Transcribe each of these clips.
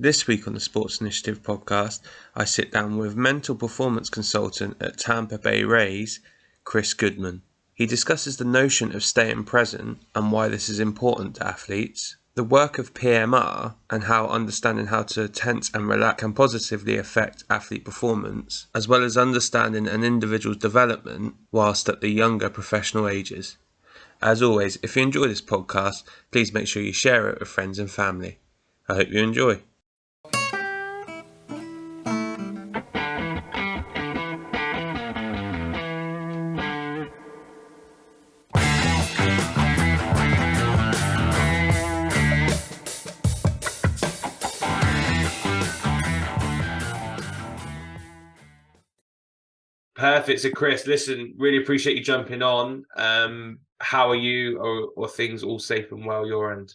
This week on the Sports Initiative podcast, I sit down with mental performance consultant at Tampa Bay Rays, Kris Goodman. He discusses the notion of staying present and why this is important to athletes, the work of PMR and how understanding how to tense and relax can positively affect athlete performance, as well as understanding an individual's development whilst at the younger professional ages. As always, if you enjoy this podcast, please make sure you share it with friends and family. I hope you enjoy. Perfect. So, Kris, listen, really appreciate you jumping on. How are you, or things all safe and well your end?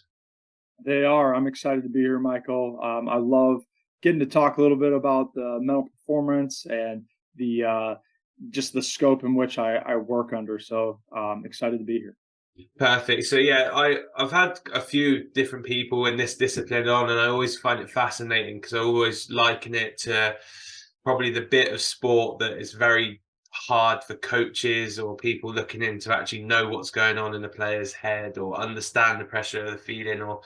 They are. I'm excited to be here, Michael. I love getting to talk a little bit about the mental performance and the just the scope in which I work under. So excited to be here. Perfect. So, yeah, I've had a few different people in this discipline on, and I always find it fascinating because I always liken it to probably the bit of sport that is very hard for coaches or people looking in to actually know what's going on in the player's head or understand the pressure of the feeling, or,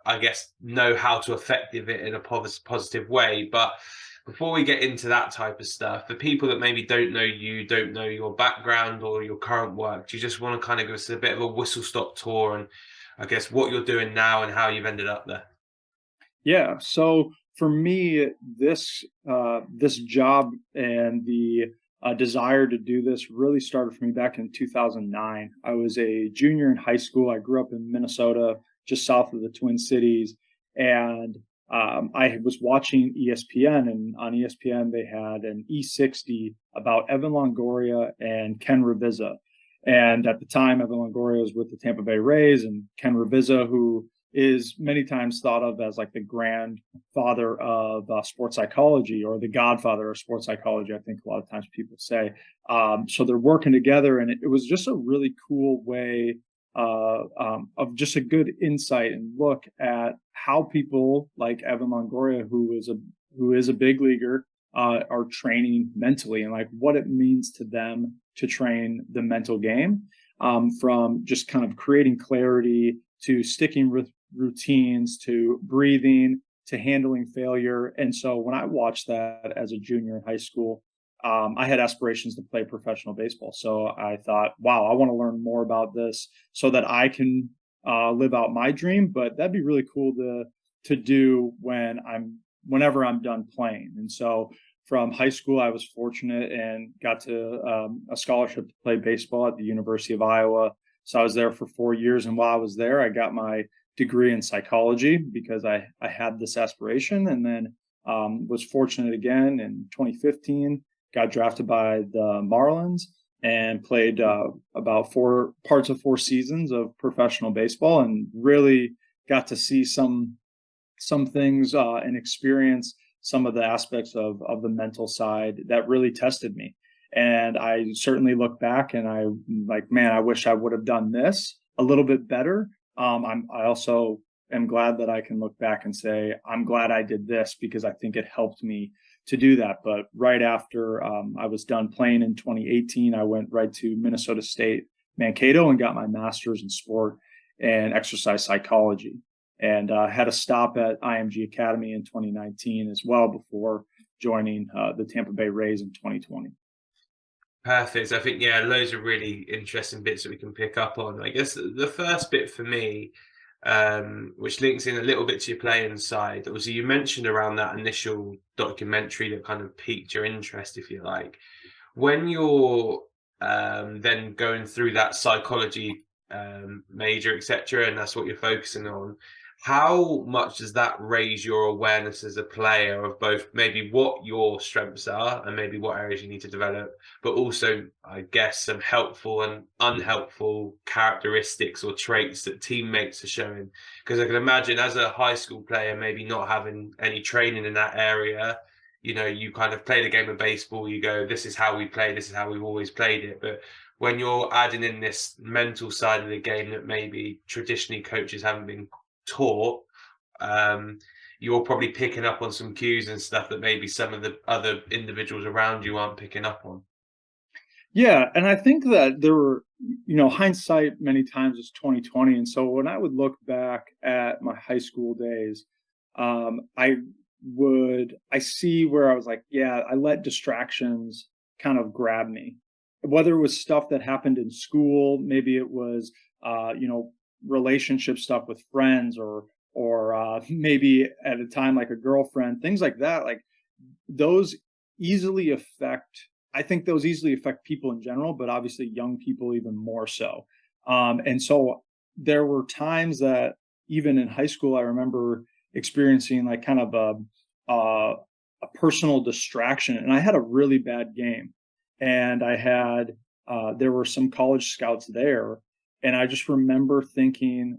I guess, know how to effective it in a positive way. But before we get into that type of stuff, for people that maybe don't know you, don't know your background or your current work, do you just want to kind of give us a bit of a whistle stop tour and I guess what you're doing now and how you've ended up there? Yeah. So for me, this job and the desire to do this really started for me back in 2009. I was a junior in high school. I grew up in Minnesota, just south of the Twin Cities, and I was watching ESPN, and on ESPN they had an E60 about Evan Longoria and Ken Ravizza. And at the time, Evan Longoria was with the Tampa Bay Rays, and Ken Ravizza, who is many times thought of as like the grandfather of sports psychology, or the godfather of sports psychology, I think a lot of times people say. So they're working together, and it was just a really cool way of just a good insight and look at how people like Evan Longoria, who is a big leaguer, are training mentally, and like what it means to them to train the mental game, from just kind of creating clarity to sticking with routines to breathing to handling failure. And so when I watched that as a junior in high school, I had aspirations to play professional baseball. So I thought, wow, I want to learn more about this so that I can live out my dream. But that'd be really cool to do whenever I'm done playing. And so from high school, I was fortunate and got to a scholarship to play baseball at the University of Iowa. So I was there for 4 years. And while I was there, I got my degree in psychology because I had this aspiration. And then was fortunate again in 2015, got drafted by the Marlins and played about 4 seasons of professional baseball, and really got to see some things and experience some of the aspects of the mental side that really tested me. And I certainly look back and I like, man, I wish I would have done this a little bit better. I also am glad that I can look back and say, I'm glad I did this because I think it helped me to do that. But right after I was done playing in 2018, I went right to Minnesota State Mankato and got my master's in sport and exercise psychology, and had a stop at IMG Academy in 2019 as well before joining the Tampa Bay Rays in 2020. Perfect. I think, yeah, loads of really interesting bits that we can pick up on. I guess the first bit for me, which links in a little bit to your playing side, obviously you mentioned around that initial documentary that kind of piqued your interest, if you like. When you're then going through that psychology major, etc., and that's what you're focusing on, how much does that raise your awareness as a player of both maybe what your strengths are and maybe what areas you need to develop, but also, I guess, some helpful and unhelpful characteristics or traits that teammates are showing? Because I can imagine as a high school player, maybe not having any training in that area, you kind of play the game of baseball, you go, this is how we play, this is how we've always played it. But when you're adding in this mental side of the game that maybe traditionally coaches haven't been taught, you're probably picking up on some cues and stuff that maybe some of the other individuals around you aren't picking up on. Yeah, and I think that there were, hindsight many times is 2020. And so when I would look back at my high school days, I see where I was like, yeah, I let distractions kind of grab me. Whether it was stuff that happened in school, maybe it was, relationship stuff with friends, or maybe at a time like a girlfriend, things like that. Like those easily affect I think those easily affect people in general, but obviously young people even more so. And so there were times that even in high school, I remember experiencing like kind of a personal distraction, and I had a really bad game, and there were some college scouts there, and I just remember thinking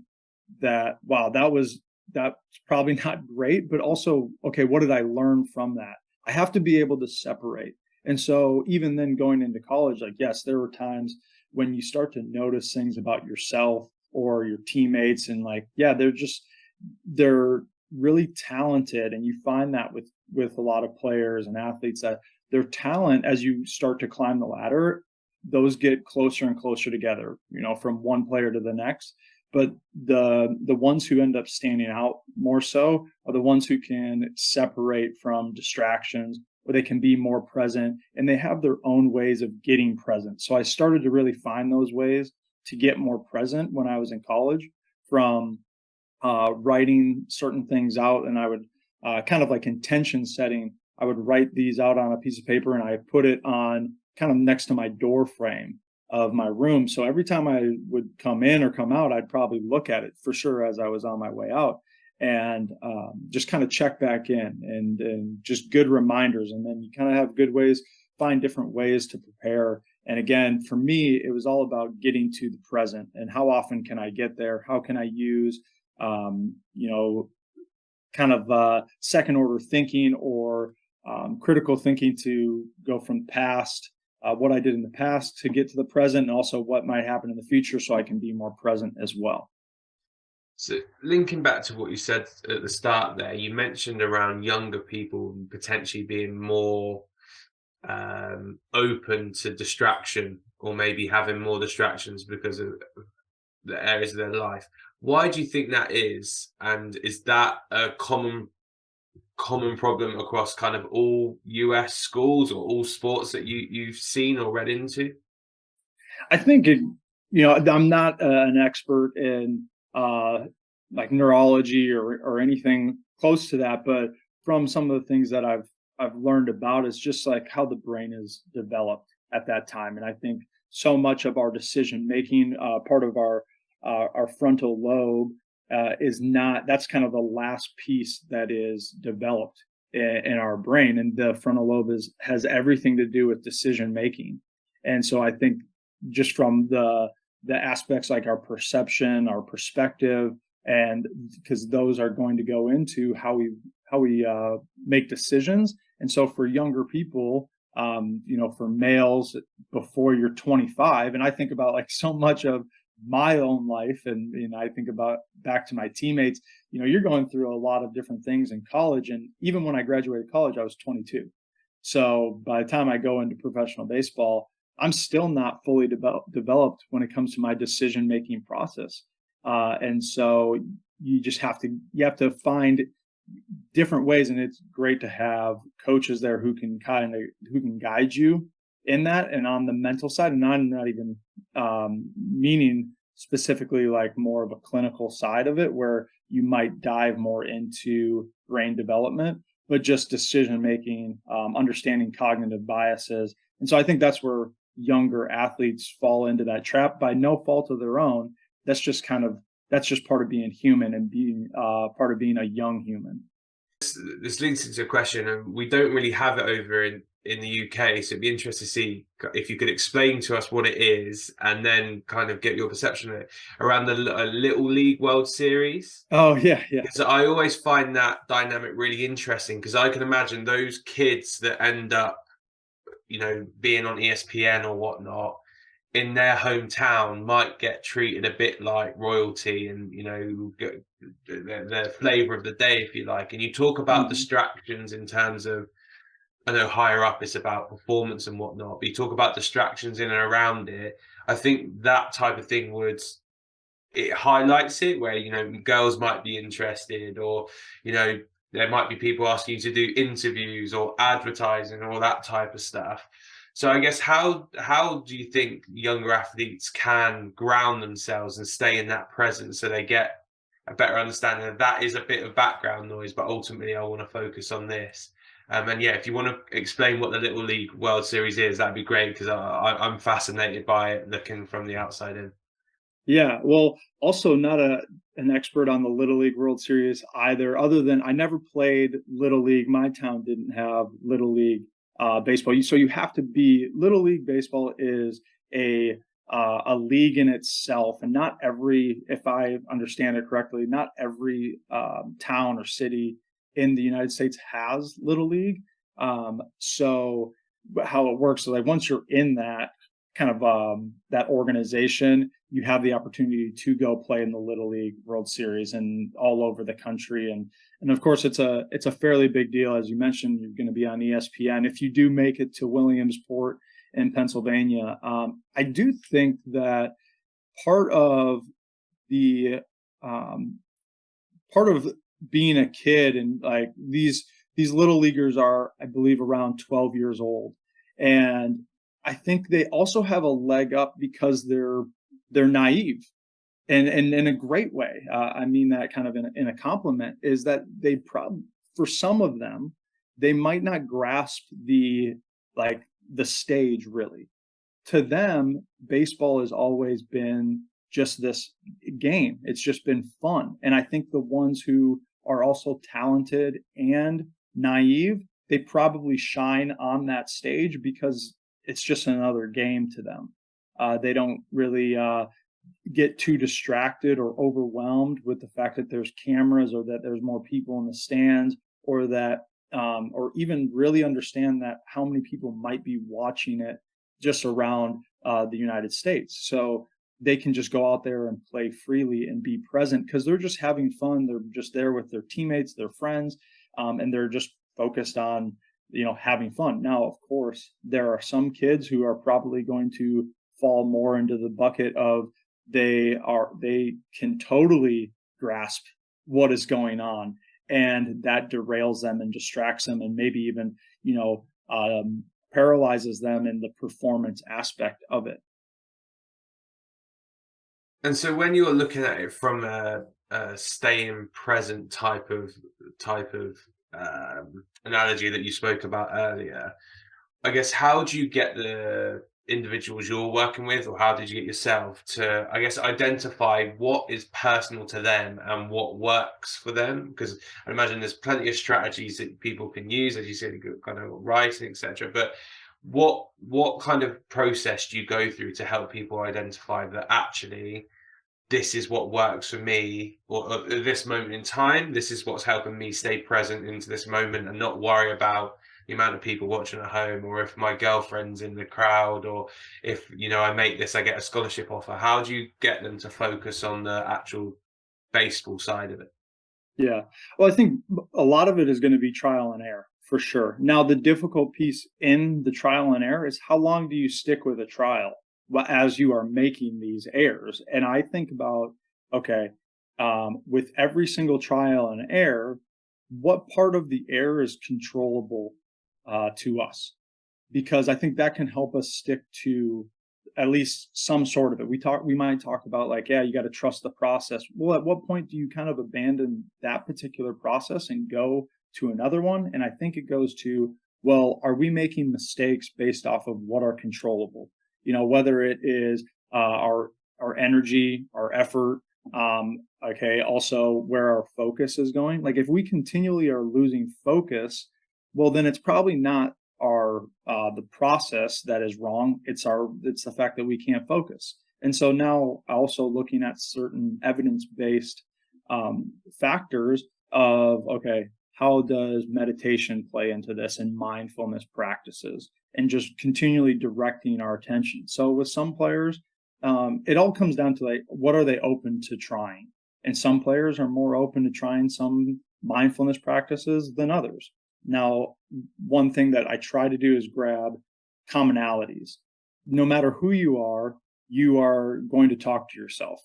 that wow, that's probably not great, but also okay, what did I learn from that? I have to be able to separate. And so even then going into college, like, yes, there were times when you start to notice things about yourself or your teammates, and like, yeah, they're really talented. And you find that with a lot of players and athletes, that their talent, as you start to climb the ladder, those get closer and closer together, from one player to the next. But the ones who end up standing out more so are the ones who can separate from distractions, or they can be more present, and they have their own ways of getting present. So I started to really find those ways to get more present when I was in college, from writing certain things out. And I would kind of like intention setting. I would write these out on a piece of paper, and I put it on kind of next to my door frame of my room. So every time I would come in or come out, I'd probably look at it for sure as I was on my way out, and just kind of check back in, and just good reminders. And then you kind of have good ways, find different ways to prepare. And again, for me, it was all about getting to the present, and how often can I get there? How can I use, um, you know, kind of second order thinking, or critical thinking, to go from past, what I did in the past, to get to the present, and also what might happen in the future, so I can be more present as well. So linking back to what you said at the start there, you mentioned around younger people potentially being more open to distraction, or maybe having more distractions because of the areas of their life. Why do you think that is? And is that a common problem across kind of all US schools or all sports that you've seen or read into? I think I'm not an expert in like neurology or anything close to that, but from some of the things that I've learned about, is just like how the brain is developed at that time. And I think so much of our decision making, part of our frontal lobe, is not that's kind of the last piece that is developed in our brain, and the frontal lobe has everything to do with decision making. And so I think just from the aspects like our perception, our perspective, and because those are going to go into how we make decisions. And so for younger people, for males before you're 25, and I think about like so much of my own life, and I think about back to my teammates. You're going through a lot of different things in college, and even when I graduated college, I was 22. So by the time I go into professional baseball, I'm still not fully developed when it comes to my decision making process. And so you have to find different ways, and it's great to have coaches there who can guide you in that, and on the mental side. And I'm not even meaning specifically like more of a clinical side of it, where you might dive more into brain development, but just decision making, understanding cognitive biases. And so I think that's where younger athletes fall into that trap by no fault of their own. That's just part of being human, and being part of being a young human. This links into a question, and we don't really have it over in the UK. So it'd be interesting to see if you could explain to us what it is, and then kind of get your perception of it around the Little League World Series. Oh yeah, yeah. Because I always find that dynamic really interesting, because I can imagine those kids that end up, being on ESPN or whatnot, in their hometown might get treated a bit like royalty, and their flavor of the day, if you like. And you talk about Mhm. distractions in terms of, I know higher up it's about performance and whatnot, but you talk about distractions in and around it. I think that type of thing would, it highlights it, where girls might be interested, or you know there might be people asking you to do interviews or advertising, all that type of stuff. So I guess, how do you think younger athletes can ground themselves and stay in that presence, so they get a better understanding of that is a bit of background noise, but ultimately I want to focus on this. And yeah, if you want to explain what the Little League World Series is, that'd be great, because I'm fascinated by it looking from the outside in. Yeah, well, also not an expert on the Little League World Series either, other than I never played Little League. My town didn't have Little League baseball. So you have to be Little League baseball is a league in itself, and not every, if I understand it correctly, not every town or city in the United States has Little League. So how it works is like once you're in that kind of that organization, you have the opportunity to go play in the Little League World Series and all over the country. And of course, it's a fairly big deal. As you mentioned, you're going to be on ESPN if you do make it to Williamsport in Pennsylvania. I do think that part of the um, part of being a kid, and like these little leaguers are, I believe, around 12 years old, and I think they also have a leg up because they're naive, and in a great way. I mean that kind of in a compliment, is that they probably, for some of them, they might not grasp like the stage really. To them, baseball has always been just this game. It's just been fun. And I think the ones who are also talented and naive, they probably shine on that stage because it's just another game to them. They don't really get too distracted or overwhelmed with the fact that there's cameras, or that there's more people in the stands, or that or even really understand that how many people might be watching it just around the United States. So they can just go out there and play freely and be present because they're just having fun. They're just there with their teammates, their friends, and they're just focused on having fun. Now, of course, there are some kids who are probably going to fall more into the bucket of they can totally grasp what is going on, and that derails them and distracts them, and maybe even paralyzes them in the performance aspect of it. And so when you're looking at it from a staying present type of analogy that you spoke about earlier, I guess, how do you get the individuals you're working with, or how did you get yourself to, I guess, identify what is personal to them and what works for them? Because I imagine there's plenty of strategies that people can use, as you said, kind of writing, etc. But what kind of process do you go through to help people identify that actually this is what works for me, or at this moment in time, this is what's helping me stay present into this moment and not worry about the amount of people watching at home, or if my girlfriend's in the crowd, or if I make this, I get a scholarship offer. How do you get them to focus on the actual baseball side of it? Yeah. Well, I think a lot of it is going to be trial and error for sure. Now, the difficult piece in the trial and error is how long do you stick with a trial as you are making these errors? And I think about, okay, with every single trial and error, what part of the error is controllable to us? Because I think that can help us stick to at least some sort of it. We might talk about like, yeah, you got to trust the process. Well, at what point do you kind of abandon that particular process and go to another one? And I think it goes to, well, are we making mistakes based off of what are controllable? Whether it is our energy, our effort, okay, also where our focus is going. Like if we continually are losing focus, well, then it's probably not our the process that is wrong. It's the fact that we can't focus. And so now also looking at certain evidence based factors of, okay, how does meditation play into this and mindfulness practices and just continually directing our attention. So with some players, it all comes down to like, what are they open to trying? And some players are more open to trying some mindfulness practices than others. Now, one thing that I try to do is grab commonalities. No matter who you are going to talk to yourself,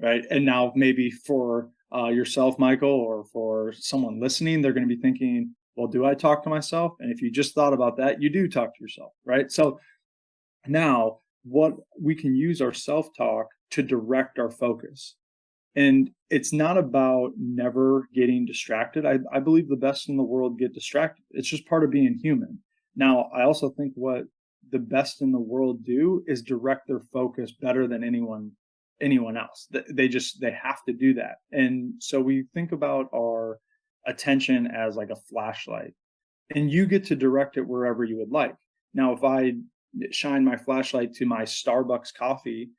right? And now maybe for yourself, Michael, or for someone listening, they're going to be thinking, well, do I talk to myself? And if you just thought about that, you do talk to yourself, right? So now what we can use our self-talk to direct our focus. And it's not about never getting distracted. I believe the best in the world get distracted. It's just part of being human. Now, I also think what the best in the world do is direct their focus better than anyone else. They have to do that. And so we think about our attention as like a flashlight, and you get to direct it wherever you would like. Now, if I shine my flashlight to my Starbucks coffee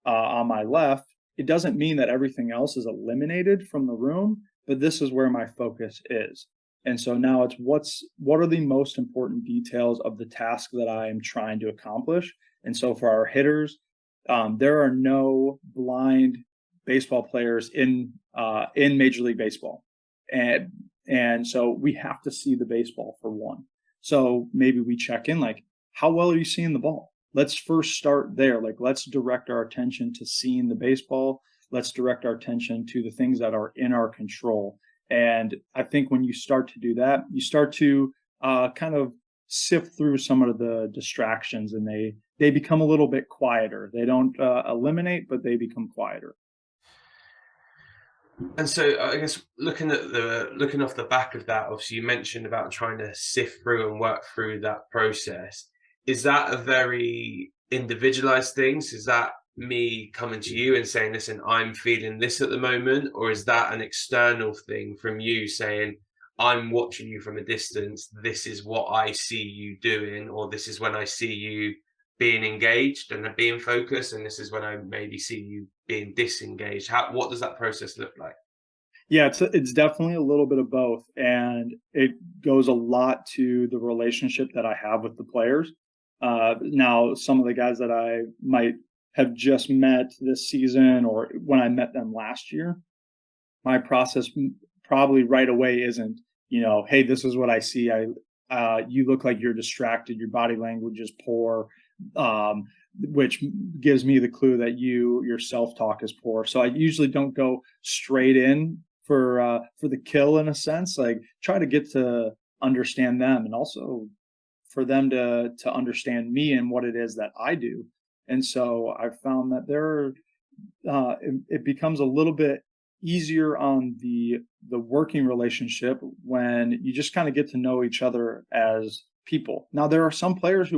on my left, it doesn't mean that everything else is eliminated from the room, but this is where my focus is. And so now it's what are the most important details of the task that I am trying to accomplish. And so for our hitters, there are no blind baseball players in Major League Baseball, and so we have to see the baseball for one. So maybe we check in like, how well are you seeing the ball? Let's first start there. Like, let's direct our attention to seeing the baseball. Let's direct our attention to the things that are in our control. And I think when you start to do that, you start to kind of sift through some of the distractions, and they become a little bit quieter. They don't eliminate, but they become quieter. And so I guess looking off the back of that, obviously you mentioned about trying to sift through and work through that process. Is that a very individualized thing? So is that me coming to you and saying, listen, I'm feeling this at the moment? Or is that an external thing from you saying, I'm watching you from a distance, this is what I see you doing, or this is when I see you being engaged and being focused, and this is when I maybe see you being disengaged? What does that process look like? Yeah, it's definitely a little bit of both, and it goes a lot to the relationship that I have with the players. Now, some of the guys that I might have just met this season, or when I met them last year, my process probably right away isn't, hey, this is what I see. You look like you're distracted. Your body language is poor, which gives me the clue that your self talk is poor. So I usually don't go straight in for the kill, in a sense. Like, try to get to understand them, and also for them to understand me and what it is that I do. And so I've found that it becomes a little bit easier on the working relationship when you just kind of get to know each other as people. Now, there are some players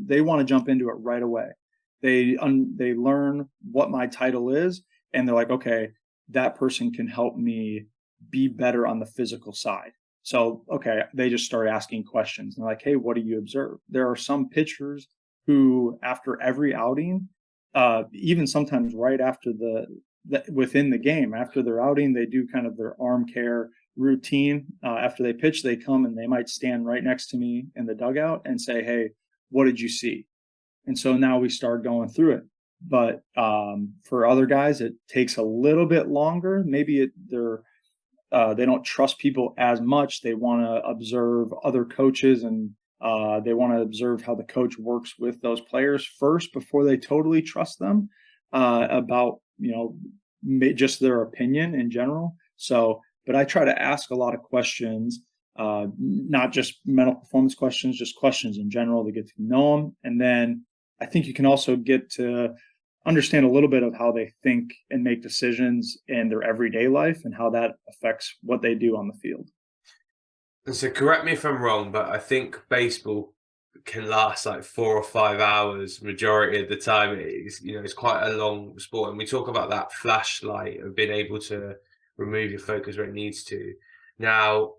they want to jump into it right away. They learn what my title is, and they're like, okay, that person can help me be better on the physical side. So, okay, they just start asking questions. And they're like, hey, what do you observe? There are some pitchers who, after every outing, even sometimes right after within the game, after their outing, they do kind of their arm care routine. After they pitch, they come and they might stand right next to me in the dugout and say, hey, what did you see? And so now we start going through it. But for other guys, it takes a little bit longer. Maybe they don't trust people as much. They want to observe other coaches, and they want to observe how the coach works with those players first before they totally trust them about just their opinion in general. So, but I try to ask a lot of questions, not just mental performance questions, just questions in general to get to know them. And then I think you can also get to understand a little bit of how they think and make decisions in their everyday life, and how that affects what they do on the field. And so correct me if I'm wrong, but I think baseball can last like 4 or 5 hours majority of the time. It's quite a long sport, and we talk about that flashlight of being able to remove your focus where it needs to. Now,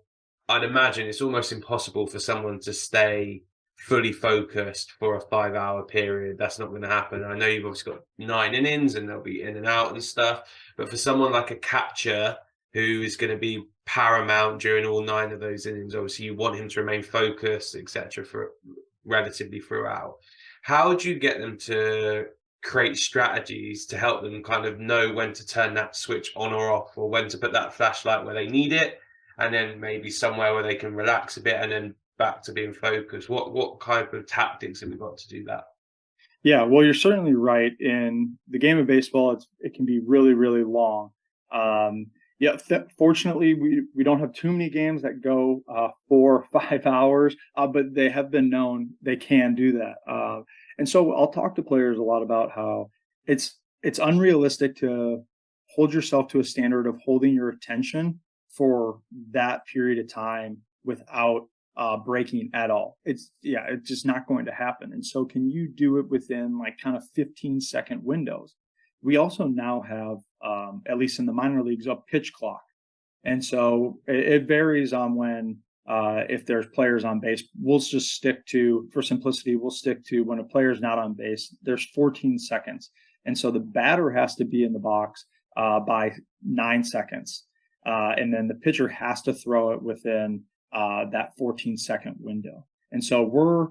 I'd imagine it's almost impossible for someone to stay fully focused for a 5 hour period. That's not going to happen. I know you've obviously got 9 innings and they'll be in and out and stuff, but for someone like a catcher who is going to be paramount during all 9 of those innings. Obviously, you want him to remain focused, etc., for relatively throughout. How do you get them to create strategies to help them kind of know when to turn that switch on or off, or when to put that flashlight where they need it, and then maybe somewhere where they can relax a bit and then back to being focused? What kind of tactics have we got to do that? Yeah, well, you're certainly right. In the game of baseball, it can be really, really long. Yeah, fortunately, we don't have too many games that go 4 or 5 hours, but they have been known they can do that. And so I'll talk to players a lot about how it's unrealistic to hold yourself to a standard of holding your attention for that period of time without breaking at all. It's just not going to happen. And so can you do it within like kind of 15-second windows? We also now have, at least in the minor leagues, a pitch clock. And so it varies on when, if there's players on base, we'll just stick to, for simplicity, we'll stick to when a player's not on base, there's 14 seconds. And so the batter has to be in the box by 9 seconds. And then the pitcher has to throw it within that 14-second window. And so we're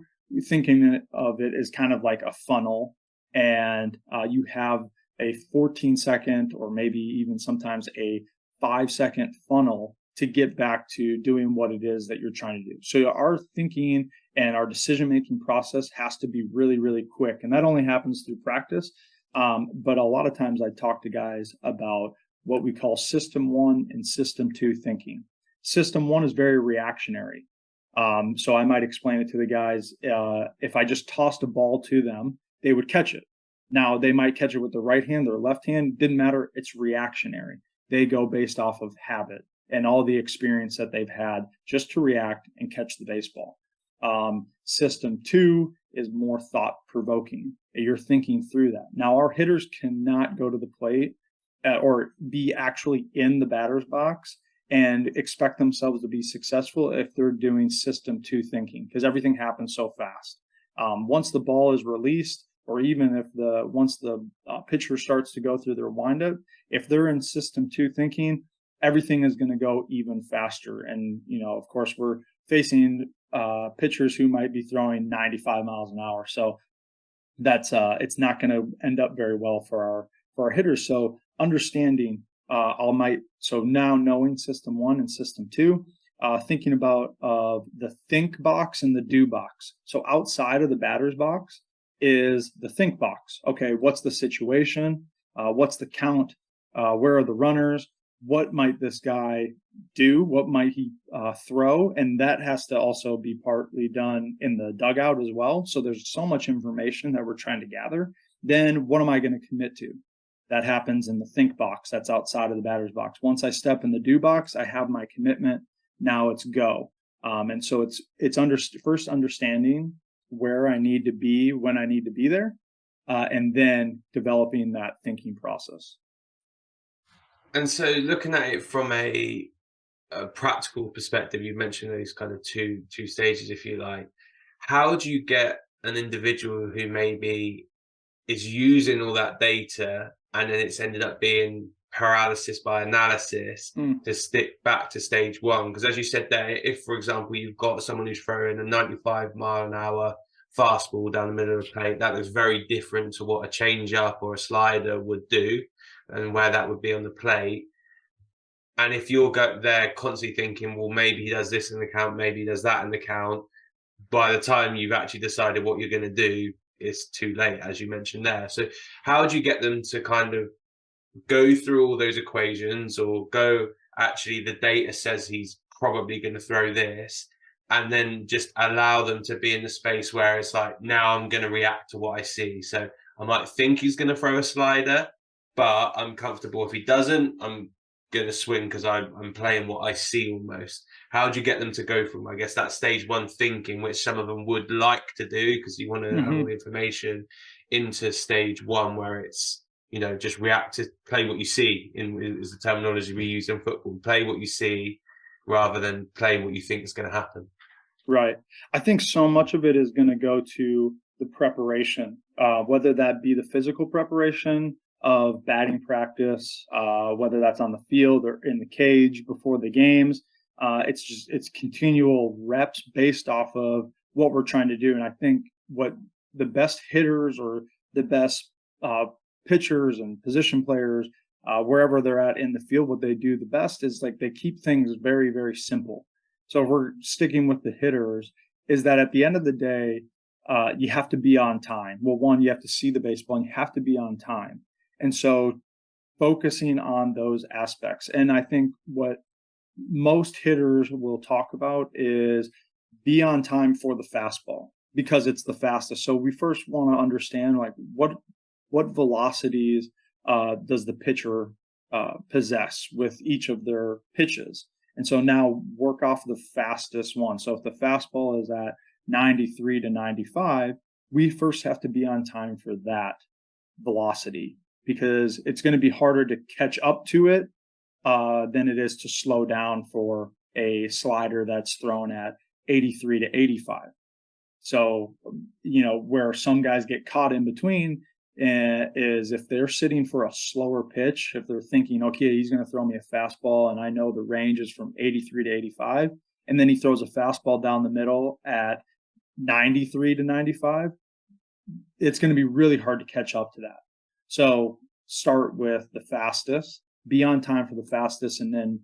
thinking of it as kind of like a funnel, and you have a 14-second or maybe even sometimes a 5-second funnel to get back to doing what it is that you're trying to do. So our thinking and our decision-making process has to be really, really quick. And that only happens through practice. But a lot of times I talk to guys about what we call system 1 and system 2 thinking. System 1 is very reactionary. So I might explain it to the guys. If I just tossed a ball to them, they would catch it. Now, they might catch it with the right hand or left hand. Didn't matter. It's reactionary. They go based off of habit and all the experience that they've had just to react and catch the baseball. System 2 is more thought-provoking. You're thinking through that. Now, our hitters cannot go to the plate or be actually in the batter's box and expect themselves to be successful if they're doing system 2 thinking, because everything happens so fast. Once the ball is released, or even if once the pitcher starts to go through their windup, if they're in system 2 thinking, everything is going to go even faster. And of course, we're facing pitchers who might be throwing 95 miles an hour, so that's it's not going to end up very well for our hitters. So understanding. So now knowing system 1 and system 2, thinking about the think box and the do box. So outside of the batter's box is the think box. Okay, what's the situation? What's the count? Where are the runners? What might this guy do? What might he throw? And that has to also be partly done in the dugout as well. So there's so much information that we're trying to gather. Then what am I going to commit to? That happens in the think box. That's outside of the batter's box. Once I step in the do box, I have my commitment. Now it's go. And so it's first understanding where I need to be when I need to be there, and then developing that thinking process. And so looking at it from a practical perspective, you mentioned those kind of two stages, if you like. How do you get an individual who maybe is using all that data and then it's ended up being paralysis by analysis to stick back to stage 1? Because as you said there, if, for example, you've got someone who's throwing a 95-mile-an-hour fastball down the middle of the plate, that is very different to what a change-up or a slider would do and where that would be on the plate. And if you're there constantly thinking, well, maybe he does this in the count, maybe he does that in the count, by the time you've actually decided what you're going to do, it's too late, as you mentioned there. So how do you get them to kind of go through all those equations, or go, actually, the data says he's probably going to throw this, and then just allow them to be in the space where it's like, now I'm going to react to what I see. So I might think he's going to throw a slider, but I'm comfortable if he doesn't, I'm going to swing because I'm playing what I see almost. How do you get them to go from, I guess, that stage 1 thinking, which some of them would like to do because you want to have all the information, into stage 1 where it's, just react to, play what you see, is the terminology we use in football. Play what you see rather than playing what you think is going to happen. Right. I think so much of it is going to go to the preparation, whether that be the physical preparation, of batting practice, whether that's on the field or in the cage before the games. It's continual reps based off of what we're trying to do. And I think what the best hitters or the best pitchers and position players, wherever they're at in the field, what they do the best is like they keep things very, very simple. So if we're sticking with the hitters, is that at the end of the day, you have to be on time. Well, one, you have to see the baseball and you have to be on time. And so focusing on those aspects. And I think what most hitters will talk about is be on time for the fastball because it's the fastest. So we first want to understand like what velocities does the pitcher possess with each of their pitches. And so now work off the fastest one. So if the fastball is at 93 to 95, we first have to be on time for that velocity because it's going to be harder to catch up to it than it is to slow down for a slider that's thrown at 83 to 85. So, where some guys get caught in between is if they're sitting for a slower pitch, if they're thinking, okay, he's going to throw me a fastball and I know the range is from 83 to 85, and then he throws a fastball down the middle at 93 to 95, it's going to be really hard to catch up to that. So start with the fastest, be on time for the fastest, and then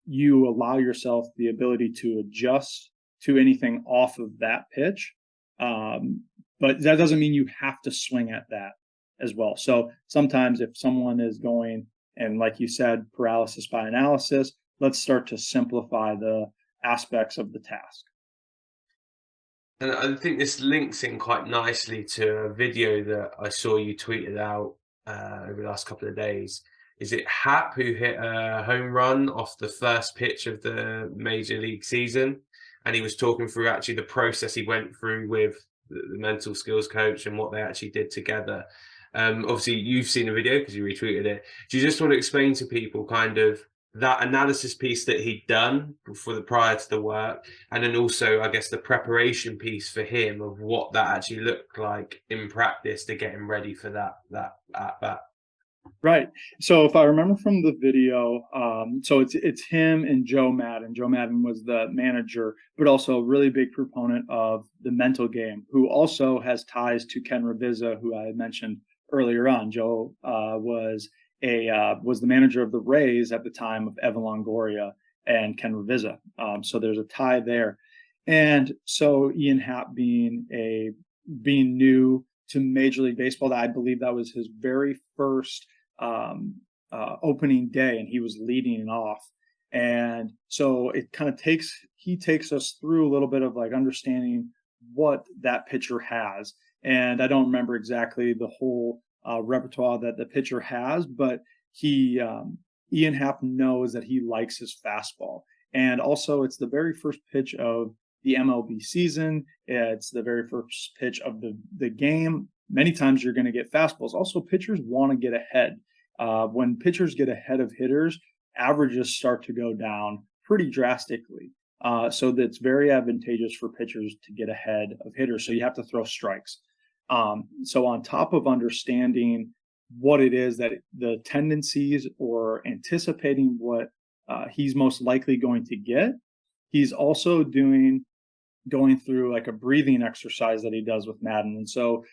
you allow yourself the ability to adjust to anything off of that pitch. But that doesn't mean you have to swing at that as well. So sometimes if someone is going, and like you said, paralysis by analysis, let's start to simplify the aspects of the task. And I think this links in quite nicely to a video that I saw you tweeted out over the last couple of days. Is it Hap who hit a home run off the first pitch of the major league season? And he was talking through actually the process he went through with the mental skills coach and what they actually did together. Obviously, you've seen the video because you retweeted it. Do you just want to explain to people kind of that analysis piece that he'd done prior to the work, and then also, I guess, the preparation piece for him of what that actually looked like in practice to get him ready for that at bat? Right. So if I remember from the video, so it's him and Joe Madden. Joe Madden was the manager, but also a really big proponent of the mental game, who also has ties to Ken Ravizza, who I had mentioned earlier on. Joe was the manager of the Rays at the time of Evan Longoria and Ken Ravizza. So there's a tie there. And so Ian Happ being new to Major League Baseball, I believe that was his very first opening day, and he was leading it off. And so it kind of he takes us through a little bit of like understanding what that pitcher has. And I don't remember exactly the whole repertoire that the pitcher has, but Ian Happ knows that he likes his fastball. And also it's the very first pitch of the MLB season. It's the very first pitch of the game. Many times you're going to get fastballs. Also, pitchers want to get ahead. When pitchers get ahead of hitters, averages start to go down pretty drastically. So that's very advantageous for pitchers to get ahead of hitters. So you have to throw strikes. So on top of understanding what it is that the tendencies or anticipating what he's most likely going to get, he's also going through like a breathing exercise that he does with Madden. And so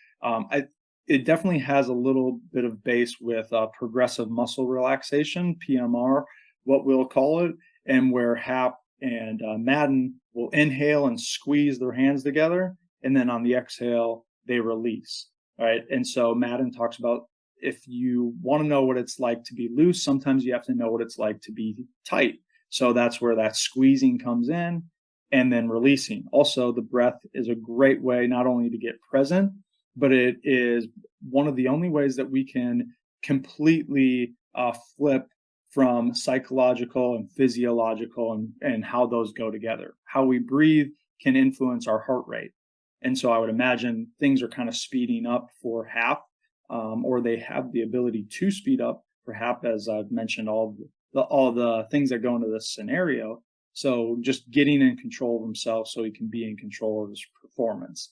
it definitely has a little bit of base with progressive muscle relaxation, PMR, what we'll call it, and where Hap and Madden will inhale and squeeze their hands together, and then on the exhale, they release, right? And so Madden talks about if you want to know what it's like to be loose, sometimes you have to know what it's like to be tight. So that's where that squeezing comes in and then releasing. Also, the breath is a great way not only to get present, but it is one of the only ways that we can completely flip from psychological and physiological and how those go together. How we breathe can influence our heart rate. And so I would imagine things are kind of speeding up for Hap, or they have the ability to speed up for Hap, as I've mentioned, all the things that go into this scenario. So just getting in control of himself so he can be in control of his performance.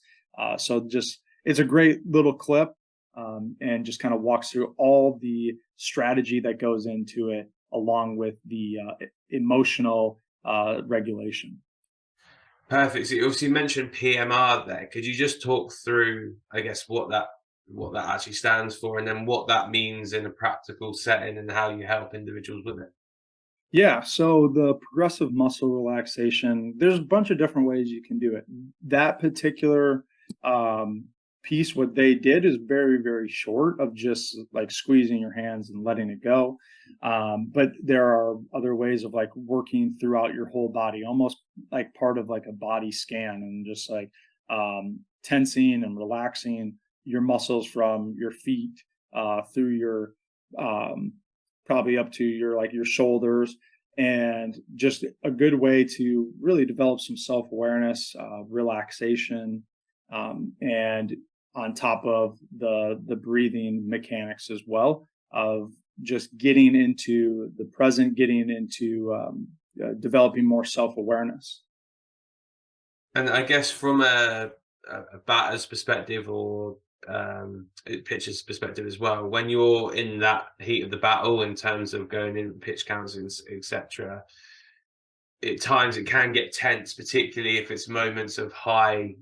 So just, it's a great little clip. and just kind of walks through all the strategy that goes into it, along with the emotional regulation. Perfect. So you obviously mentioned PMR there. Could you just talk through, I guess, what that actually stands for, and then what that means in a practical setting, and how you help individuals with it? Yeah, so the progressive muscle relaxation, there's a bunch of different ways you can do it. That particular um, piece, what they did is very, very short of just like squeezing your hands and letting it go. But there are other ways of like working throughout your whole body, almost like part of like a body scan, and just like tensing and relaxing your muscles from your feet through your um, probably up to your like your shoulders, and just a good way to really develop some self-awareness, relaxation, and on top of the breathing mechanics as well, of just getting into the present, getting into developing more self-awareness. And I guess from a batter's perspective, or pitcher's perspective as well, when you're in that heat of the battle in terms of going in pitch counts, etc., at times it can get tense, particularly if it's moments of high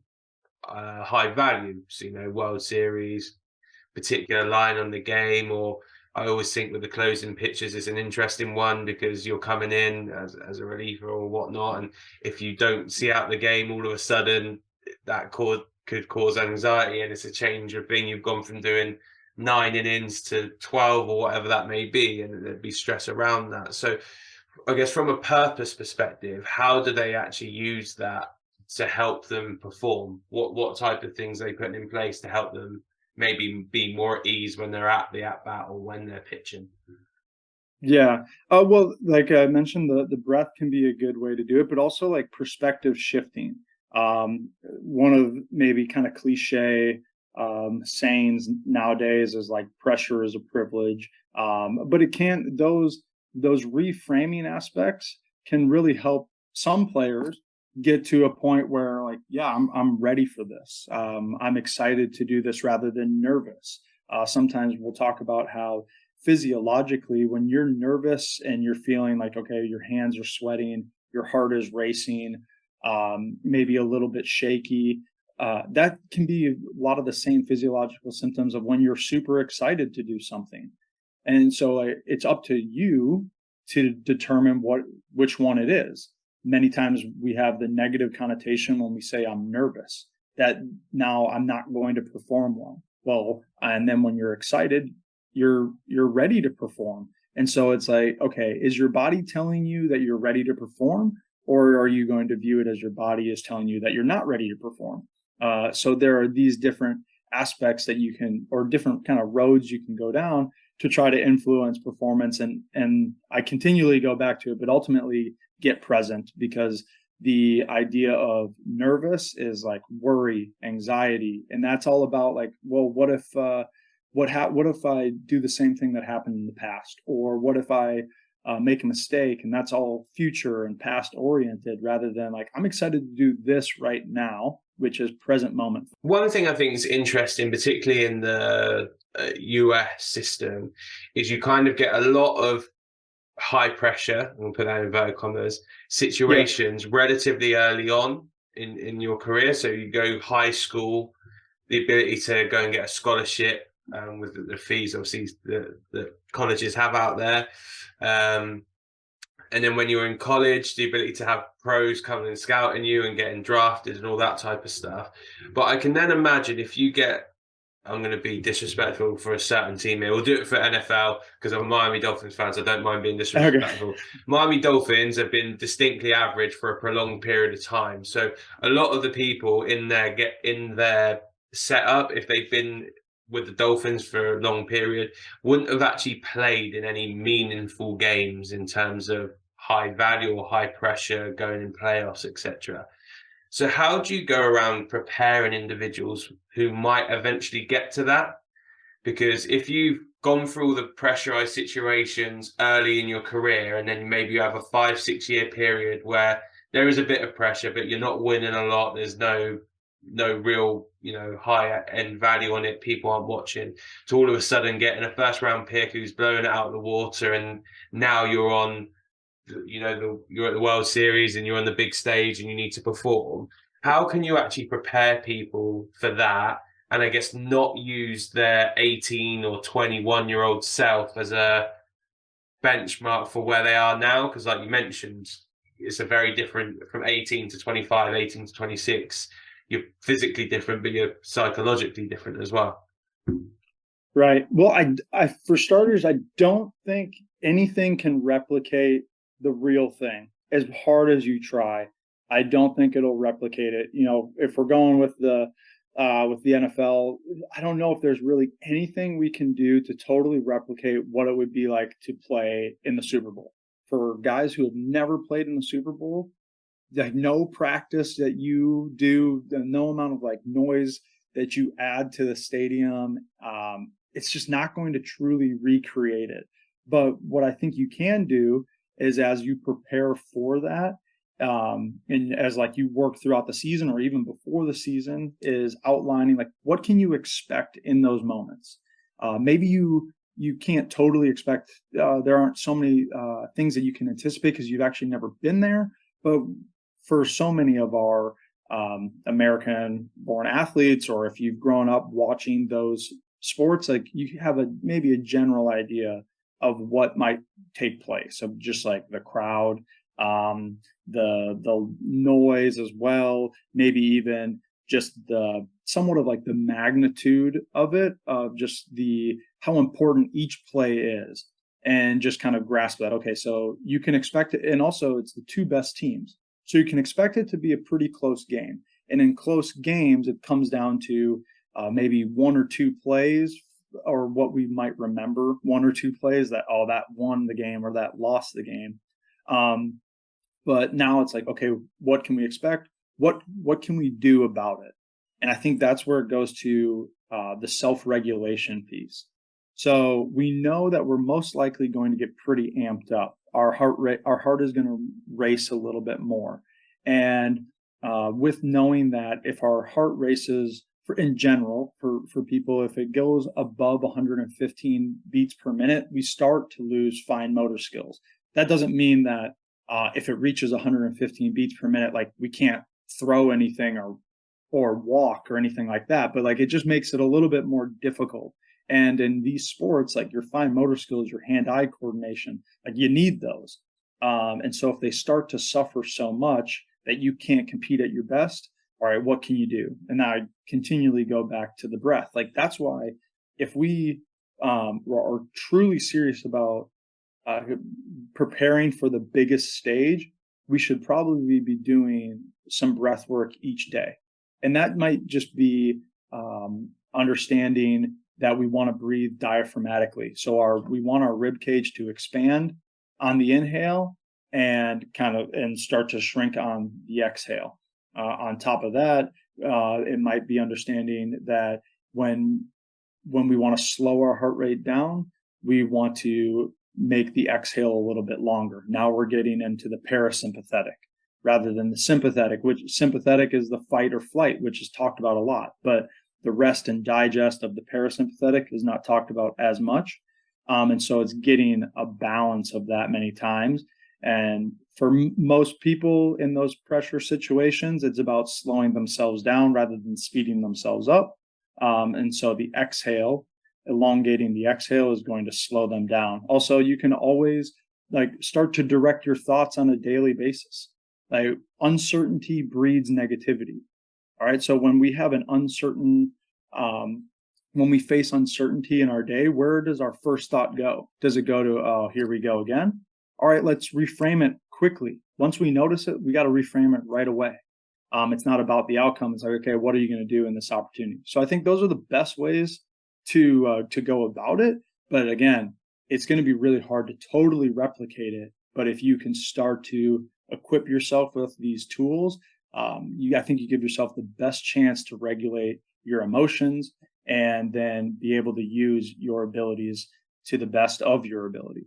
value. So, World Series, particular line on the game, or I always think with the closing pitches is an interesting one because you're coming in as a reliever or whatnot, and if you don't see out the game, all of a sudden that could cause anxiety, and it's a change of thing. You've gone from doing 9 innings to 12 or whatever that may be, and there'd be stress around that. So I guess from a purpose perspective, how do they actually use that to help them perform? What type of things are they putting in place to help them maybe be more at ease when they're at the at bat or when they're pitching? Yeah. Well, like I mentioned, the breath can be a good way to do it, but also like perspective shifting. One of maybe kind of cliche sayings nowadays is like pressure is a privilege. But it can those reframing aspects can really help some players get to a point where like, yeah, I'm ready for this. I'm excited to do this rather than nervous. Sometimes we'll talk about how physiologically, when you're nervous and you're feeling like, okay, your hands are sweating, your heart is racing, maybe a little bit shaky, that can be a lot of the same physiological symptoms of when you're super excited to do something. And so it's up to you to determine which one it is. Many times we have the negative connotation when we say I'm nervous, that now I'm not going to perform well. Well, and then when you're excited, you're ready to perform. And so it's like, okay, is your body telling you that you're ready to perform, or are you going to view it as your body is telling you that you're not ready to perform? So there are these different aspects that you can, or different kind of roads you can go down to try to influence performance. And I continually go back to it, but ultimately get present, because the idea of nervous is like worry, anxiety, and that's all about like, well, what if what if I do the same thing that happened in the past, or what if I make a mistake, and that's all future and past oriented, rather than like, I'm excited to do this right now, which is present moment. One thing I think is interesting, particularly in the US system, is you kind of get a lot of high pressure, and we'll put that in inverted commas, Yeah. situations relatively early on in your career. So you go high school, the ability to go and get a scholarship, with the fees obviously the colleges have out there. Um, and then when you're in college, the ability to have pros coming and scouting you and getting drafted and all that type of stuff. But I can then imagine if you get, I'm going to be disrespectful for a certain team here. We'll do it for NFL because I'm a Miami Dolphins fan, so I don't mind being Okay. disrespectful. Miami Dolphins have been distinctly average for a prolonged period of time. So a lot of the people in there get in their setup, if they've been with the Dolphins for a long period, wouldn't have actually played in any meaningful games in terms of high value or high pressure going in playoffs, etc. So how do you go around preparing individuals who might eventually get to that? Because if you've gone through all the pressurized situations early in your career, and then maybe you have a 5, 6 year period where there is a bit of pressure, but you're not winning a lot, there's no no real, high end value on it. People aren't watching. To all of a sudden getting a first round pick who's blowing it out of the water, and now you're on, you're at the World Series and you're on the big stage and you need to perform. How can you actually prepare people for that? And I guess not use their 18 or 21-year-old self as a benchmark for where they are now, because like you mentioned, it's a very different from 18 to 25, 18 to 26. You're physically different, but you're psychologically different as well. Right. Well, I for starters, I don't think anything can replicate the real thing as hard as you try. I don't think it'll replicate it. If we're going with the NFL, I don't know if there's really anything we can do to totally replicate what it would be like to play in the Super Bowl. For guys who have never played in the Super Bowl, like no practice that you do, no amount of like noise that you add to the stadium, it's just not going to truly recreate it. But what I think you can do is, as you prepare for that, and as like you work throughout the season or even before the season, is outlining like what can you expect in those moments. Maybe you can't totally expect. There aren't so many things that you can anticipate because you've actually never been there. But for so many of our American-born athletes, or if you've grown up watching those sports, like you have maybe a general idea of what might take place, of just like the crowd, the noise as well, maybe even just the somewhat of like the magnitude of it, of just the how important each play is, and just kind of grasp that. Okay, so you can expect it, and also it's the two best teams. So you can expect it to be a pretty close game. And in close games, it comes down to maybe one or two plays, or what we might remember, one or two plays that, oh, that won the game or that lost the game. But now it's like, okay, what can we expect? What can we do about it? And I think that's where it goes to the self-regulation piece. So we know that we're most likely going to get pretty amped up. Our heart is going to race a little bit more. And with knowing that if our heart races in general, for people, if it goes above 115 beats per minute, we start to lose fine motor skills. That doesn't mean that if it reaches 115 beats per minute, like we can't throw anything or walk or anything like that. But like it just makes it a little bit more difficult. And in these sports, like your fine motor skills, your hand-eye coordination, like you need those. And so if they start to suffer so much that you can't compete at your best, all right, what can you do? And I continually go back to the breath. Like that's why if we are truly serious about preparing for the biggest stage, we should probably be doing some breath work each day. And that might just be understanding that we want to breathe diaphragmatically. So we want our rib cage to expand on the inhale and start to shrink on the exhale. On top of that, it might be understanding that when we want to slow our heart rate down, we want to make the exhale a little bit longer. Now we're getting into the parasympathetic rather than the sympathetic, which sympathetic is the fight or flight, which is talked about a lot. But the rest and digest of the parasympathetic is not talked about as much. And so it's getting a balance of that many times. And for most people in those pressure situations, it's about slowing themselves down rather than speeding themselves up. And so the exhale, elongating the exhale, is going to slow them down. Also, you can always like start to direct your thoughts on a daily basis. Like uncertainty breeds negativity. All right. So when we have an uncertain, when we face uncertainty in our day, where does our first thought go? Does it go to, oh, here we go again? All right, let's reframe it quickly. Once we notice it, we got to reframe it right away. It's not about the outcome. It's like, okay, what are you going to do in this opportunity? So I think those are the best ways to go about it. But again, it's going to be really hard to totally replicate it. But if you can start to equip yourself with these tools, I think you give yourself the best chance to regulate your emotions and then be able to use your abilities to the best of your ability.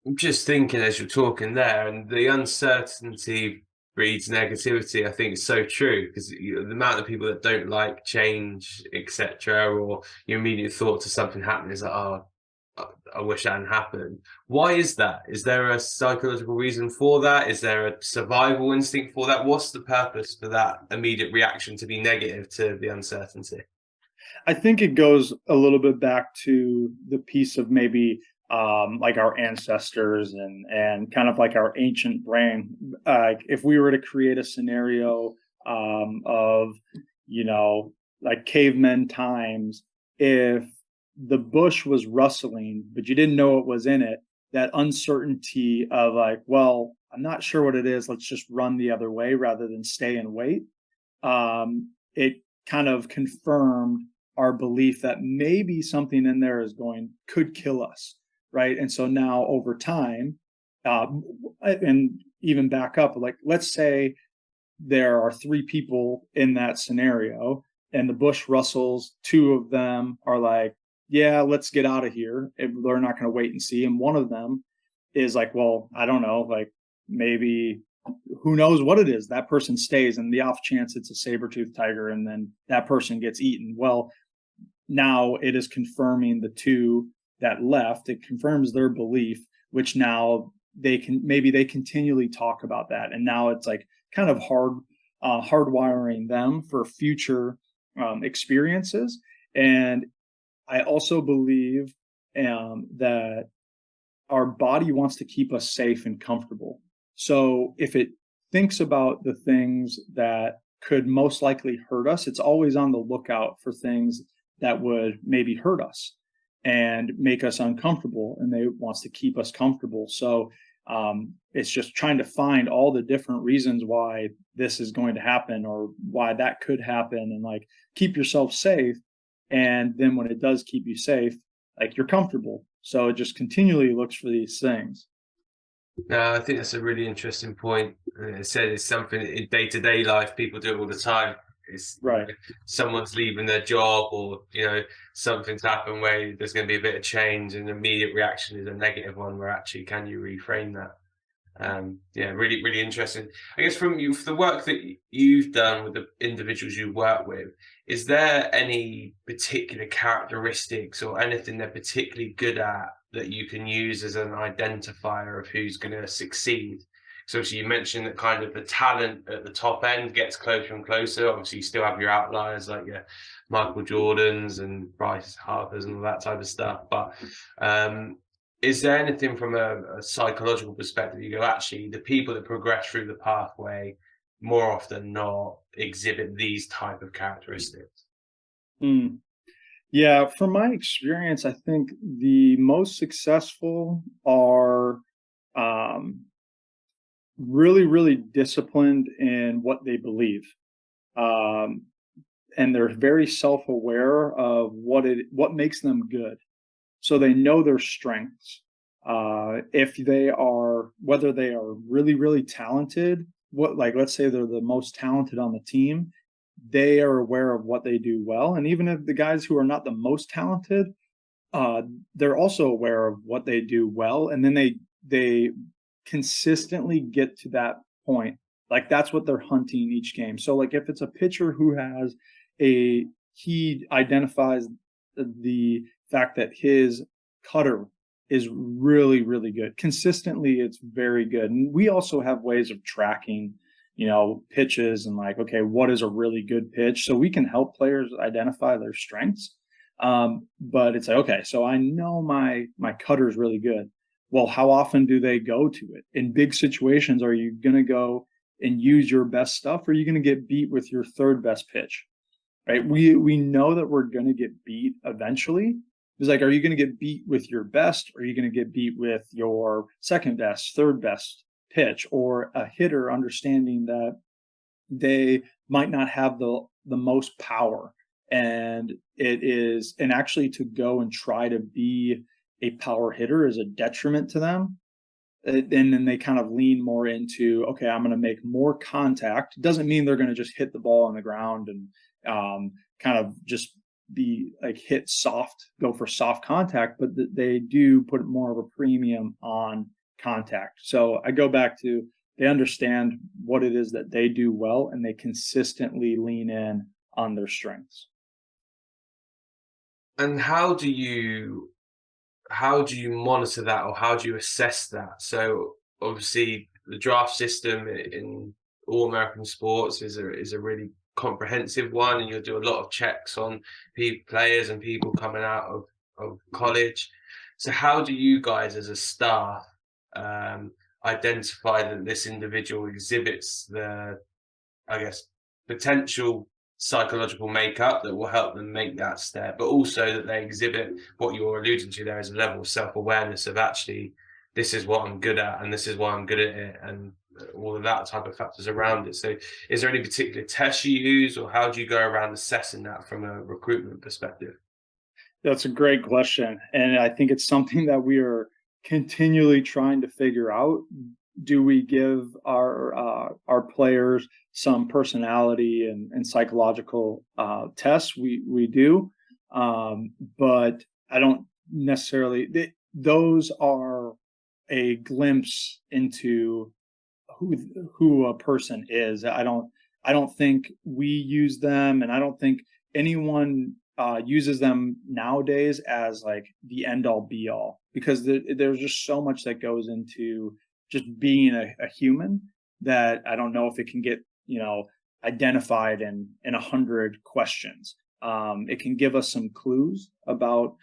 I'm just thinking as you're talking there, and the uncertainty breeds negativity. I think it's so true, because the amount of people that don't like change, etc., or your immediate thought to something happening is like, oh, I wish that hadn't happened. Why is that? Is there a psychological reason for that? Is there a survival instinct for that? What's the purpose for that immediate reaction to be negative to the uncertainty? I think it goes a little bit back to the piece of maybe like our ancestors and kind of like our ancient brain. If we were to create a scenario of, you know, like cavemen times, if the bush was rustling, but you didn't know what was in it, that uncertainty of like, well, I'm not sure what it is. Let's just run the other way rather than stay and wait. It kind of confirmed our belief that maybe something in there could kill us, right? And so now over time, and even back up, like let's say there are three people in that scenario, and the bush rustles. Two of them are like, "Yeah, let's get out of here." They're not going to wait and see, and one of them is like, "Well, I don't know, like maybe." Who knows what it is? That person stays, and the off chance it's a saber-toothed tiger, and then that person gets eaten. Well, now it is confirming the two that left. It confirms their belief, which now they continually talk about that, and now it's like kind of hardwiring them for future experiences. And I also believe that our body wants to keep us safe and comfortable. So if it thinks about the things that could most likely hurt us, it's always on the lookout for things that would maybe hurt us and make us uncomfortable, and they wants to keep us comfortable. So it's just trying to find all the different reasons why this is going to happen or why that could happen, and like keep yourself safe. And then when it does keep you safe, like you're comfortable. So it just continually looks for these things. No, I think that's a really interesting point. And it said it's something in day-to-day life, people do it all the time. It's Right. someone's leaving their job, or something's happened where there's going to be a bit of change, and the immediate reaction is a negative one, where actually can you reframe that? Yeah, really, really interesting. I guess from you, for the work that you've done with the individuals you work with, is there any particular characteristics or anything they're particularly good at that you can use as an identifier of who's going to succeed? So obviously you mentioned that kind of the talent at the top end gets closer and closer. Obviously you still have your outliers like your Michael Jordans and Bryce Harpers and all that type of stuff. But is there anything from a psychological perspective you go, actually, the people that progress through the pathway more often than not exhibit these type of characteristics? Mm. Yeah, from my experience, I think the most successful are um, really, really disciplined in what they believe. Um, and they're very self-aware of what makes them good. So they know their strengths. If they are, whether they are really, really talented, like let's say they're the most talented on the team, they are aware of what they do well. And even if the guys who are not the most talented, uh, they're also aware of what they do well, and then they consistently get to that point. Like that's what they're hunting each game. So like if it's a pitcher who has he identifies the fact that his cutter is really, really good. Consistently, it's very good. And we also have ways of tracking, pitches and like, okay, what is a really good pitch? So we can help players identify their strengths. But it's like, okay, so I know my cutter is really good. Well, how often do they go to it? In big situations, are you going to go and use your best stuff, or are you going to get beat with your third best pitch? Right? We know that we're going to get beat eventually. It's like, are you going to get beat with your best, or are you going to get beat with your second best, third best pitch, or a hitter understanding that they might not have the most power, and actually to go and try to be a power hitter is a detriment to them. And then they kind of lean more into, okay, I'm going to make more contact. It doesn't mean they're going to just hit the ball on the ground and kind of just be like hit soft, go for soft contact, but they do put more of a premium on contact. So I go back to they understand what it is that they do well, and they consistently lean in on their strengths. And how do you monitor that, or how do you assess that? So obviously the draft system in all American sports is a really comprehensive one, and you'll do a lot of checks on players and people coming out of college. So how do you guys as a staff um, identify that this individual exhibits the, I guess, potential psychological makeup that will help them make that step, but also that they exhibit what you're alluding to there as a level of self-awareness of, actually, this is what I'm good at and this is why I'm good at it, and all of that type of factors around it. So is there any particular tests you use, or how do you go around assessing that from a recruitment perspective? That's a great question. And I think it's something that we are continually trying to figure out. Do we give our players some personality and psychological tests? We do, but I don't necessarily. Those are a glimpse into who a person is. I don't think we use them, and I don't think anyone uses them nowadays as like the end all be all, because there's just so much that goes into just being a human, that I don't know if it can get identified in 100 questions. It can give us some clues about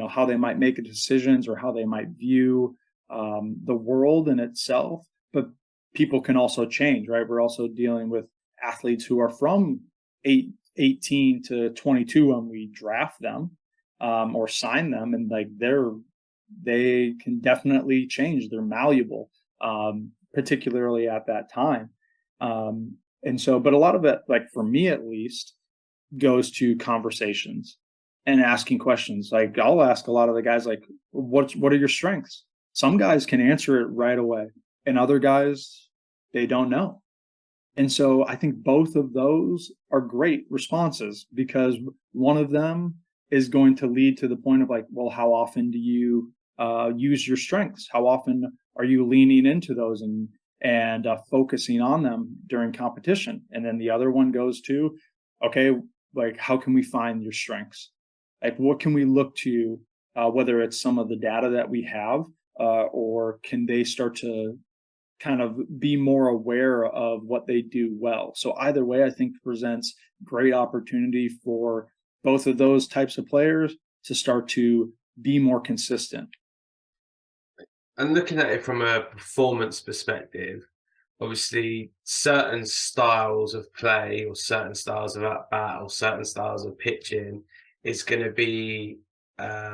how they might make decisions, or how they might view the world in itself. But people can also change, right? We're also dealing with athletes who are from 18 to 22 when we draft them or sign them, and like they can definitely change. They're malleable, particularly at that time. And so, but a lot of it, like for me at least, goes to conversations and asking questions. Like I'll ask a lot of the guys, like, what are your strengths? Some guys can answer it right away, and other guys, they don't know. And so I think both of those are great responses, because one of them is going to lead to the point of like, well, how often do you use your strengths? How often are you leaning into those and focusing on them during competition? And then the other one goes to, okay, like how can we find your strengths? Like what can we look to, whether it's some of the data that we have, or can they start to kind of be more aware of what they do well? So either way, I think presents great opportunity for both of those types of players to start to be more consistent. And looking at it from a performance perspective, obviously certain styles of play, or certain styles of at bat, or certain styles of pitching is going to be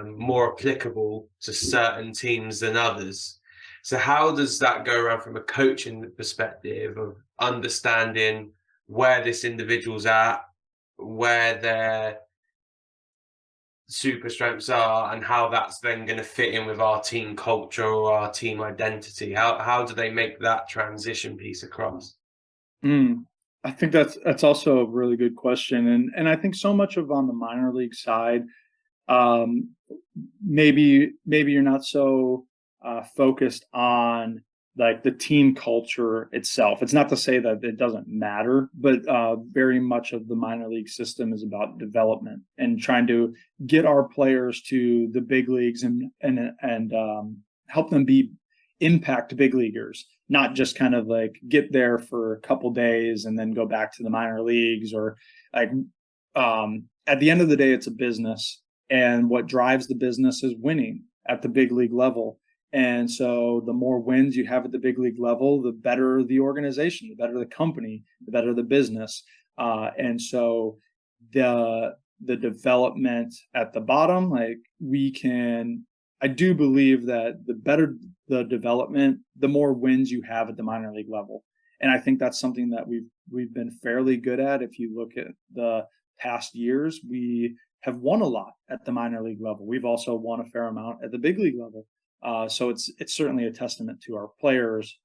more applicable to certain teams than others. So how does that go around from a coaching perspective of understanding where this individual's at, where their super strengths are, and how that's then going to fit in with our team culture or our team identity? How do they make that transition piece across? Mm, I think that's also a really good question, and I think so much of on the minor league side, um, maybe you're not so focused on like the team culture itself. It's not to say that it doesn't matter, but very much of the minor league system is about development and trying to get our players to the big leagues and help them be impact big leaguers, not just kind of like get there for a couple days and then go back to the minor leagues. Or like at the end of the day, it's a business, and what drives the business is winning at the big league level. And so the more wins you have at the big league level, the better the organization, the better the company, the better the business. And so the development at the bottom, like I do believe that the better the development, the more wins you have at the minor league level. And I think that's something that we've been fairly good at. If you look at the past years, we have won a lot at the minor league level. We've also won a fair amount at the big league level. So it's certainly a testament to our players,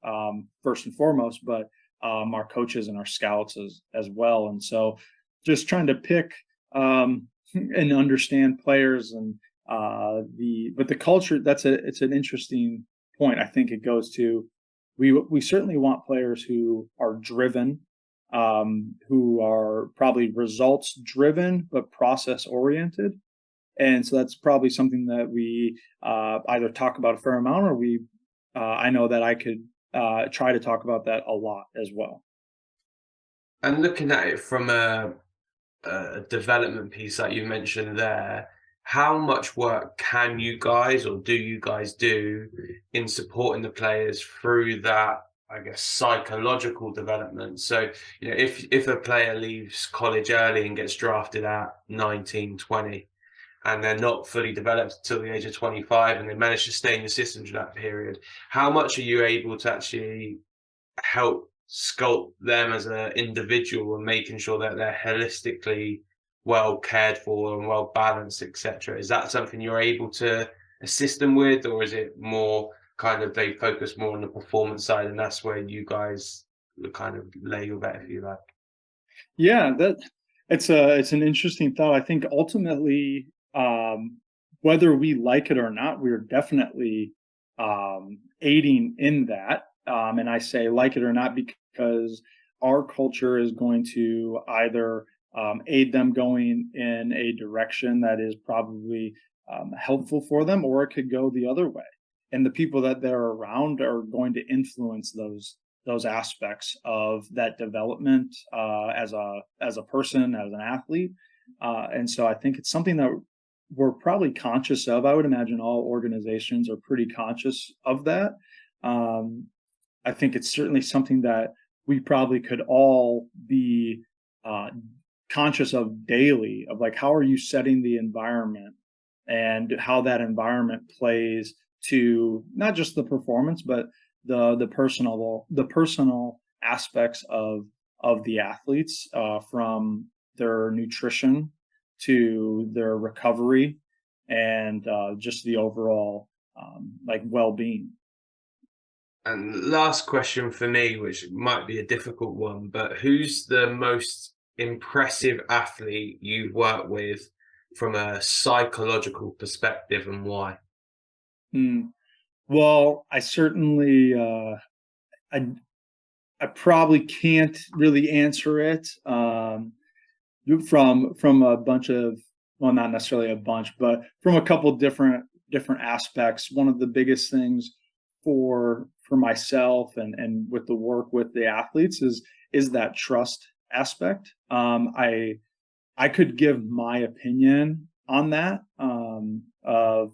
first and foremost, but our coaches and our scouts as well. And so just trying to pick and understand players, and but the culture, it's an interesting point. I think it goes to we certainly want players who are driven, who are probably results driven but process oriented. And so that's probably something that we either talk about a fair amount, or I know that I could try to talk about that a lot as well. And looking at it from a development piece like you mentioned there, how much work can you guys or do you guys do in supporting the players through that, I guess, psychological development? So, if a player leaves college early and gets drafted at 19, 20, and they're not fully developed until the age of 25 and they manage to stay in the system for that period, how much are you able to actually help sculpt them as an individual and making sure that they're holistically well cared for and well balanced, etc.? Is that something you're able to assist them with, or is it more kind of they focus more on the performance side and that's where you guys would kind of lay your bet, if you like? Yeah, that it's an interesting thought. I think ultimately, whether we like it or not, we're definitely aiding in that. And I say like it or not because our culture is going to either aid them going in a direction that is probably helpful for them, or it could go the other way. And the people that they're around are going to influence those aspects of that development as a person, as an athlete. And so I think it's something that we're probably conscious of. I would imagine all organizations are pretty conscious of that. I think it's certainly something that we probably could all be conscious of daily, of like, how are you setting the environment and how that environment plays to not just the performance, but the personal aspects of the athletes, from their nutrition to their recovery and just the overall like well-being. And last question for me, which might be a difficult one, but who's the most impressive athlete you've worked with from a psychological perspective, and why? Mm. Well, I certainly I I probably can't really answer it from a bunch of, well, not necessarily a bunch, but from a couple different aspects. One of the biggest things for myself and with the work with the athletes is that trust aspect. I could give my opinion on that, of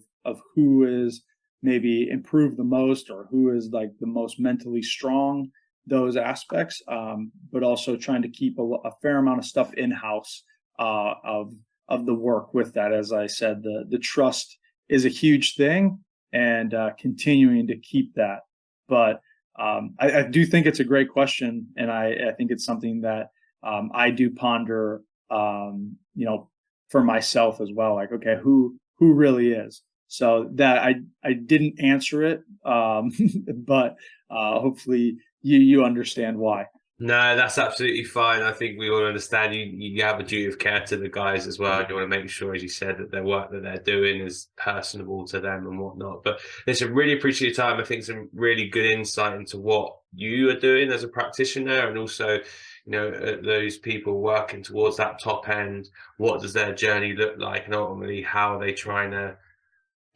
who is maybe improved the most, or who is like the most mentally strong, those aspects, but also trying to keep a fair amount of stuff in house of the work with that. As I said, the trust is a huge thing, and continuing to keep that. But I do think it's a great question, and I think it's something that I do ponder, for myself as well. Like, okay, who really is? So that I didn't answer it, but hopefully you understand why. No, that's absolutely fine. I think we all understand you have a duty of care to the guys as well. You want to make sure, as you said, that their work that they're doing is personable to them and whatnot. But listen, really appreciate your time. I think some really good insight into what you are doing as a practitioner, and also, those people working towards that top end. What does their journey look like, and ultimately, how are they trying to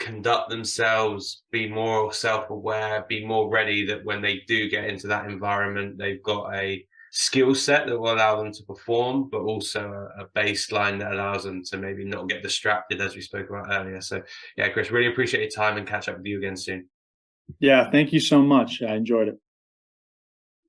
conduct themselves, be more self-aware, be more ready that when they do get into that environment, they've got a skill set that will allow them to perform, but also a baseline that allows them to maybe not get distracted, as we spoke about earlier. So, yeah, Kris, really appreciate your time and catch up with you again soon. Yeah, thank you so much. I enjoyed it.